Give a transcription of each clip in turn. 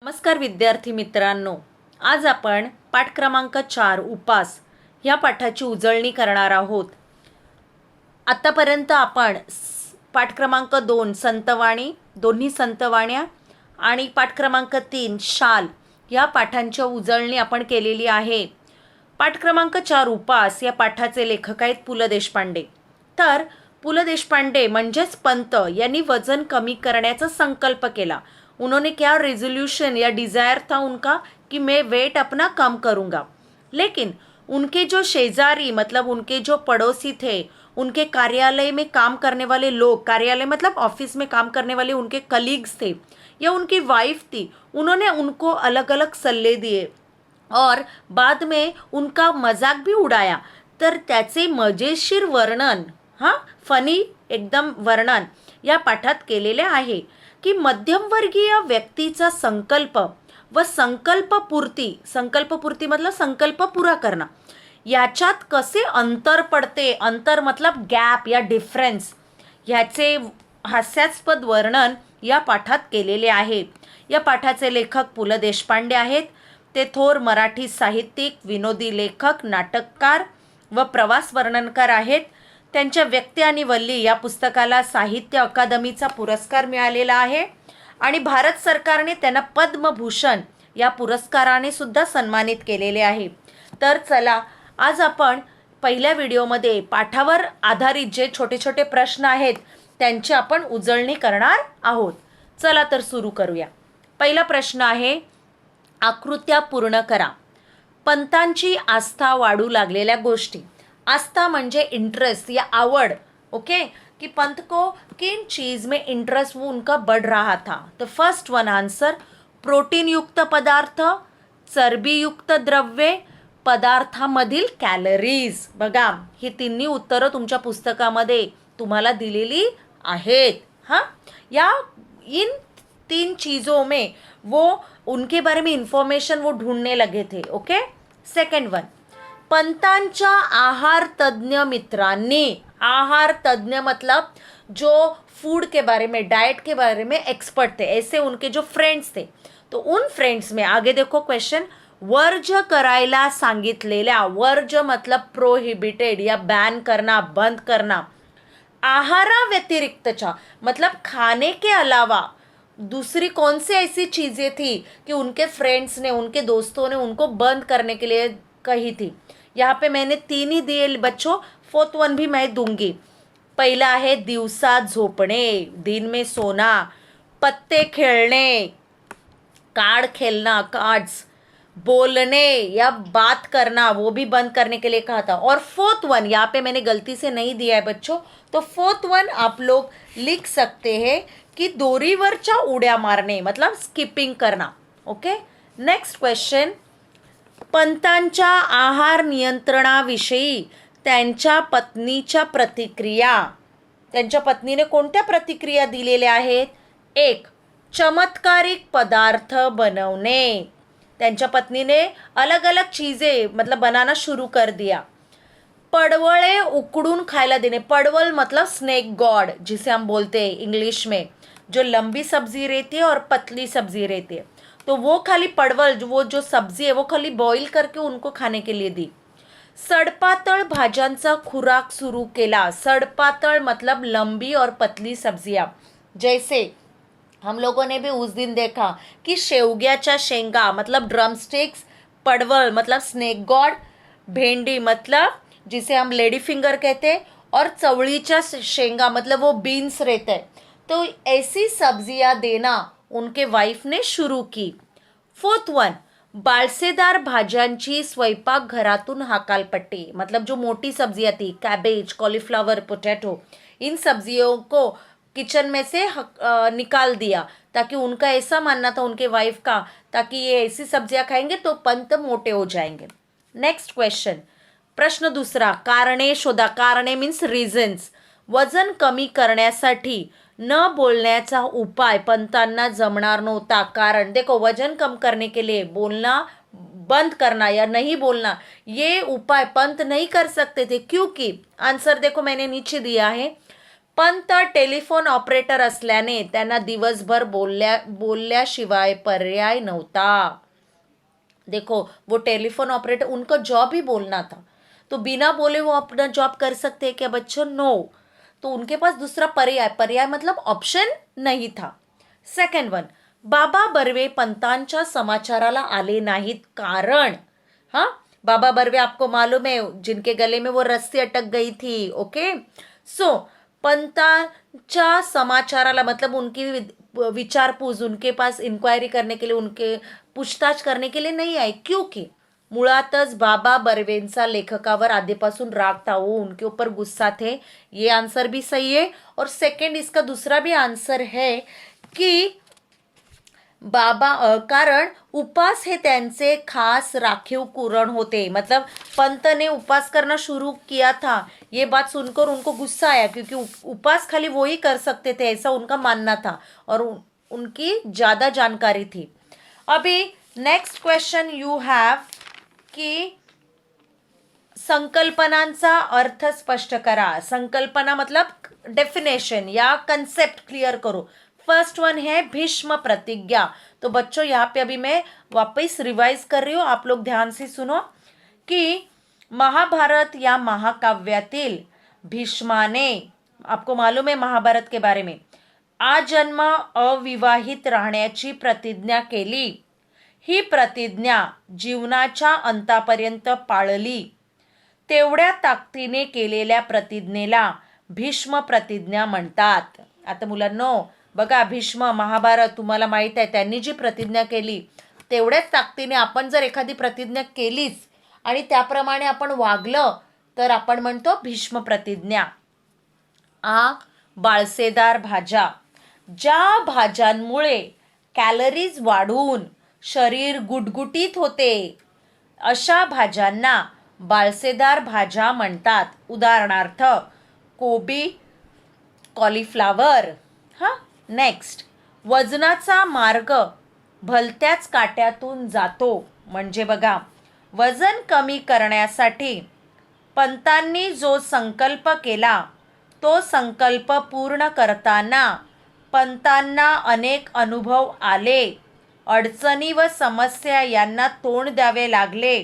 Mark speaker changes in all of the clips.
Speaker 1: नमस्कार विद्यार्थी मित्रांनो, आज आपण पाठ क्रमांक 4 उपास ह्या पाठाची उजळणी करणार आहोत. आत्तापर्यंत आपण पाठ क्रमांक 2 संतवाणी, दोन्ही संतवाण्या आणि पाठ क्रमांक 3 शाल या पाठांच्या उजळणी आपण केलेली आहे. पाठ क्रमांक 4 उपास या पाठाचे लेखक आहेत पु ल देशपांडे. तर पु ल देशपांडे म्हणजेच पंत यांनी वजन कमी करण्याचा संकल्प केला. उन्होंने क्या रेजोल्यूशन या डिज़ायर था उनका कि मैं वेट अपना कम करूँगा. लेकिन उनके जो शेजारी मतलब उनके जो पड़ोसी थे, उनके कार्यालय में काम करने वाले लोग, कार्यालय मतलब ऑफिस में काम करने वाले उनके कलीग्स थे या उनकी वाइफ थी, उन्होंने उनको अलग अलग सल्ले दिए और बाद में उनका मजाक भी उडाया. तर त्याचे मजेशीर वर्णन, फनी एकदम वर्णन या पाठात केलेले आहे की मध्यमवर्गीय व्यक्तीचा संकल्प व संकल्पपूर्ती मतलब संकल्प पुरा करना याच्यात कसे अंतर पडते. अंतर मतलब गॅप या डिफरन्स, ह्याचे हास्यास्पद वर्णन या पाठात केलेले आहे. या पाठाचे लेखक पु ल देशपांडे आहेत. ते थोर मराठी साहित्यिक, विनोदी लेखक, नाटककार व प्रवास वर्णनकार आहेत. त्यांच्या व्यक्ती आणि वल्ली या पुस्तकाला साहित्य अकादमीचा पुरस्कार मिळालेला आहे आणि भारत सरकारने त्यांना पद्मभूषण या पुरस्काराने सुद्धा सन्मानित केलेले आहे. तर चला, आज आपण पहिल्या व्हिडिओमध्ये पाठावर आधारित जे छोटे छोटे प्रश्न आहेत त्यांची आपण उजळणी करणार आहोत. चला तर सुरू करूया. पहिला प्रश्न आहे, आकृत्या पूर्ण करा. पंतांची आस्था वाढू लागलेल्या गोष्टी. आस्था म्हणजे इंटरेस्ट या आवड. ओके, कि पंत को किन चीज़ में इंटरेस्ट वो उनका बढ़ रहा था. तो फर्स्ट वन आंसर, प्रोटीन युक्त पदार्थ, चरबी युक्त द्रव्ये, पदार्थामधील कॅलरीज. बघा, ही तिन्ही उत्तरं तुमच्या पुस्तकामध्ये तुम्हाला दिलेली आहेत. या इन 3 चीज़ों में वो उनके बारे में इंफॉर्मेशन वो ढूंढने लगे थे. ओके. सेकंड वन, पंतांच्या आहार तज्ञ मित्रांनी. आहार तज्ञ मतलब जो फूड के बारे में, डाइट के बारे में एक्सपर्ट थे, ऐसे उनके जो फ्रेंड्स थे. तो उन फ्रेंड्स में आगे देखो क्वेश्चन, वर्ज करायला सांगितलेल्या. वर्ज मतलब प्रोहिबिटेड या बैन करना, बंद करना. आहारा व्यतिरिक्तच्या मतलब खाने के अलावा दूसरी कौन सी ऐसी चीज़ें थी कि उनके फ्रेंड्स ने, उनके दोस्तों ने उनको बंद करने के लिए कही थी. यहाँ पे मैंने 3 ही दिए बच्चों, 4th वन भी मैं दूंगी. पहिला आहे दिवसा झोपणे, दिन में सोना, पत्ते खेलने, कार्ड खेलना, कार्ड्स, बोलने या बात करना वो भी बंद करने के लिए कहा था. और 4th वन यहाँ पे मैंने गलती से नहीं दिया है बच्चों, तो 4th वन आप लोग लिख सकते हैं कि दोरीवरच्या उड्या मारणे मतलब स्किपिंग करना. ओके. नेक्स्ट क्वेश्चन, पंतांच्या आहार नियंत्रणाविषयी त्यांच्या पत्नीच्या प्रतिक्रिया. त्यांच्या पत्नीने कोणत्या प्रतिक्रिया दिलेल्या आहेत. 1, चमत्कारिक पदार्थ बनवणे. त्यांच्या पत्नीने अलग अलग चीज़ें मतलब बनाना शुरू कर दिया. पडवळे उकडून खायला देने. पडवल मतलब स्नेक गॉड जिसे हम बोलते हैं इंग्लिश में, जो लंबी सब्जी रहती है और पतली सब्जी रहती है. तो वो खाली पडवल, वो जो सब्जी है वो खाली बॉईल करके उनको खाने के लिए दी. सडपातळ भाज्यांचा खुराक सुरू केला. सडपातळ मतलब लंबी और पतली सब्जियां. जैसे हम लोगों ने भी उस दिन देखा कि शेवग्याच्या शेंगा मतलब ड्रमस्टिक्स, पडवल मतलब स्नेक गॉड, भेंडी मतलब जिसे हम लेडी फिंगर कहते हैं, और चवळीच्या शेंगा मतलब वो बीन्स रहते हैं. तो ऐसी सब्जियां देना उनके वाइफ ने शुरू की. 4th वन, बाळसेदार भाज्यांची स्वयंपाकघरातून हकालपट्टी. मतलब जो मोटी सब्जियां थी, कैबेज, कॉलीफ्लावर, पोटैटो, इन सब्जियों को किचन में से निकाल दिया ताकि उनका ऐसा मानना था उनके वाइफ का, ताकि ये ऐसी सब्जियां खाएंगे तो पंत मोटे हो जाएंगे. नेक्स्ट क्वेश्चन, प्रश्न दूसरा, कारणे शोधा. कारणे मीन्स रिझन्स. वजन कमी करण्यासाठी न बोलण्याचा उपाय पंतांना जमणार नव्हता. कारण देखो, वजन कम करने के लिए बोलना बंद करना या नहीं बोलना, ये उपाय पंत नहीं कर सकते थे. क्योंकि आंसर देखो मैंने नीचे दिया है, पंत टेलिफोन ऑपरेटर असल्याने त्यांना दिवसभर बोलल्याशिवाय पर्याय नव्हता. देखो वो टेलीफोन ऑपरेटर, उनका जॉब ही बोलना था, तो बिना बोले वो अपना जॉब कर सकते हैं क्या बच्चों? नो. तो उनके पास दूसरा पर्याय मतलब ऑप्शन नहीं था. सेकंड वन, बाबा बर्वे पंतांच्या समाचाराला आले नाहीत कारण, हाँ, बाबा बर्वे आपको मालूम है जिनके गले में वो रस्सी अटक गई थी. ओके, सो पंतांच्या समाचाराला मतलब उनकी विचारपूस, उनके पास इंक्वायरी करने के लिए, उनके पूछताछ करने के लिए नहीं आए, क्योंकि मुळातच बाबा बर्वेंचा लेखकावर आधीपासून राग था, वो उनके ऊपर गुस्सा थे. ये आंसर भी सही है. और सेकंड, इसका दूसरा भी आंसर है की कारण उपास हे त्यांचे खास राखीव कुरण होते. मतलब पंत ने उपास करना शुरू किया था, ये बात सुनकर उनको गुस्सा आया क्योंकि उपास खाली वो ही कर सकते थे, ऐसा उनका मानना था और उनकी ज़्यादा जानकारी थी. अभी नेक्स्ट क्वेश्चन यू हैव की संकल्पनांचा अर्थ स्पष्ट करा. संकल्पना मतलब डेफिनेशन या कंसेप्ट क्लियर करो. फर्स्ट वन है भीष्म प्रतिज्ञा. तो बच्चों यहाँ पे अभी मैं वापस रिवाइज कर रही हूँ, आप लोग ध्यान से सुनो कि महाभारत या महाकाव्यातील भीष्माने, आपको मालूम है महाभारत के बारे में, आजन्म अविवाहित राहण्याची प्रतिज्ञा केली. ही प्रतिज्ञा जीवनाच्या अंतापर्यंत पाळली. तेवढ्या ताकदीने केलेल्या प्रतिज्ञेला भीष्म प्रतिज्ञा म्हणतात. आता मुलांनो बघा, भीष्म महाभारत तुम्हाला माहीत आहे, त्यांनी जी प्रतिज्ञा केली तेवढ्याच ताकदीने आपण जर एखादी प्रतिज्ञा केलीच आणि त्याप्रमाणे आपण वागलं तर आपण म्हणतो भीष्म प्रतिज्ञा. बाळसेदार भाज्या, ज्या भाज्यांमुळे कॅलरीज वाढून शरीर गुटगुटीत होते अशा भाज्यांना बाळसेदार भाज्या म्हणतात. उदाहरणार्थ कोबी, कॉलीफ्लावर. हां, नेक्स्ट, वजनाचा मार्ग भलत्याच काट्यातून जातो. म्हणजे बघा, वजन कमी करण्यासाठी पंतांनी जो संकल्प केला तो संकल्प पूर्ण करताना पंतांना अनेक अनुभव आले, अडचणी व समस्या यांना तोंड द्यावे लागले.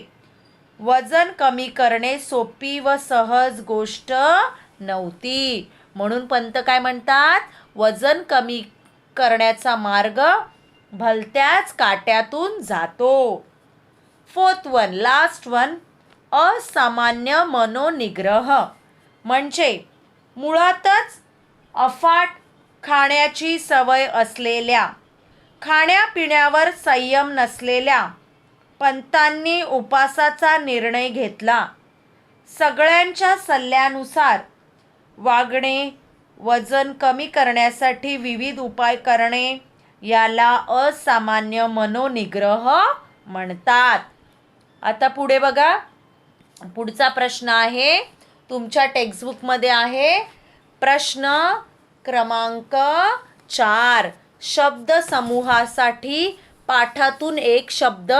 Speaker 1: वजन कमी करणे सोपी व सहज गोष्ट नव्हती. म्हणून पंत काय म्हणतात? वजन कमी करण्याचा मार्ग भलत्याच काट्यातून जातो. फोर्थ वन, लास्ट वन, असामान्य मनोनिग्रह म्हणजे मुळातच अफाट खाण्याची सवय असलेल्या, खाण्यापिण्यावर संयम नसलेल्या पंतांनी उपासाचा निर्णय घेतला. सगळ्यांच्या सल्ल्यानुसार वागणे, वजन कमी करण्यासाठी विविध उपाय करणे याला असामान्य मनोनिग्रह म्हणतात. आता पुढे बघा, पुढचा प्रश्न आहे तुमच्या टेक्स्टबुकमध्ये आहे प्रश्न क्रमांक 4. शब्द समूहासाठी पाठातून एक शब्द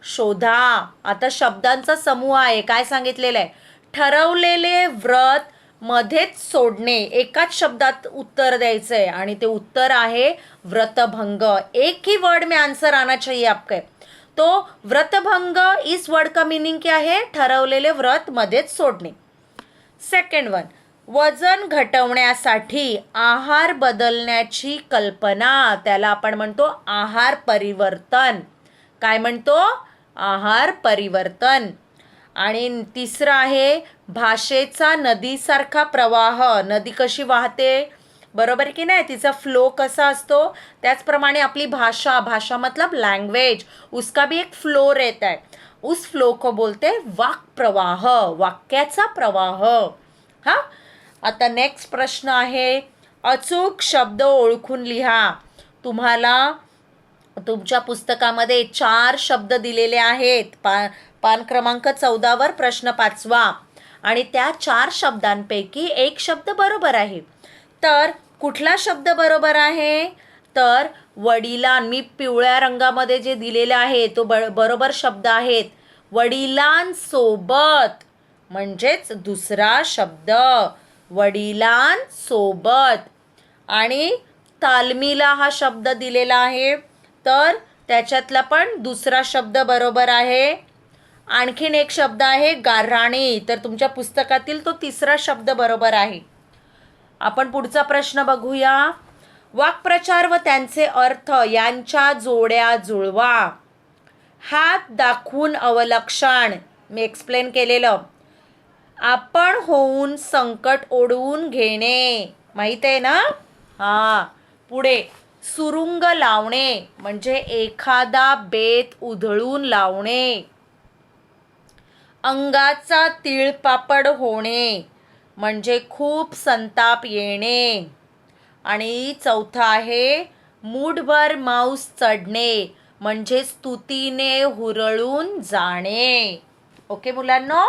Speaker 1: शोधा. आता शब्दांचा समूह आहे, काय सांगितलेलं आहे? ठरवलेले व्रत मध्येच सोडणे. एकाच शब्दात उत्तर द्यायचं आहे आणि ते उत्तर आहे व्रतभंग. एक ही वर्ड में आंसर आना चाहिए आपके. तो व्रतभंग, इस वर्ड का मीनिंग क्या है? ठरवलेले व्रत मध्येच सोडणे. सेकंड वन, वजन घटवण्यासाठी आहार बदलण्याची कल्पना, त्याला आपण म्हणतो आहार परिवर्तन. काय म्हणतो? आहार परिवर्तन. आणि तिसरं आहे भाषेचा नदीसारखा प्रवाह. नदी कशी वाहते, बरोबर की नाही, तिचा फ्लो कसा असतो, त्याचप्रमाणे आपली भाषा, भाषा मतलब लैंग्वेज, उसका भी एक फ्लो रहता है. उस फ्लो को बोलते वाक प्रवाह, वाक्याचा प्रवाह. हां, आता नेक्स्ट प्रश्न आहे अचूक शब्द ओळखून लिहा. तुम्हाला तुमच्या पुस्तकामध्ये 4 शब्द दिलेले आहेत. पान क्रमांक 14 प्रश्न 5 आणि त्या 4 शब्दांपैकी एक शब्द बरोबर आहे. तर कुठला शब्द बरोबर आहे? तर वडिलां, मी पिवळ्या रंगामध्ये जे दिलेले आहे तो बरोबर शब्द आहेत. वडिलांसोबत म्हणजेच दुसरा शब्द वडिलांसोबत. आणि तालमीला हा शब्द दिलेला आहे, तर त्याच्यातला पण दुसरा शब्द बरोबर आहे. आणखीन एक शब्द आहे गाऱ्हाणे, तर तुमच्या पुस्तकातील तो तिसरा शब्द बरोबर आहे. आपण पुढचा प्रश्न बघूया. वाक्प्रचार व त्यांचे अर्थ यांच्या जोड्या जुळवा. हात दाखवून अवलक्षण मी एक्सप्लेन केलेलं. आपण होऊन संकट ओढवून घेणे, माहित आहे ना. पुढे सुरुंग लावणे म्हणजे एखादा बेत उधळून लावणे. अंगाचा तिळपापड होणे म्हणजे खूप संताप येणे. आणि चौथा आहे मूठभर मांस चढणे म्हणजे स्तुतीने हुरळून जाणे. ओके मुलांनो,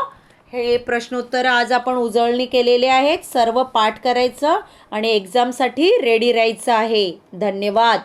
Speaker 1: हे प्रश्नोत्तर आज आपण उजळणी केलेले आहेत. सर्व पाठ करायचं आणि एक्झामसाठी रेडी राहायचं आहे. धन्यवाद.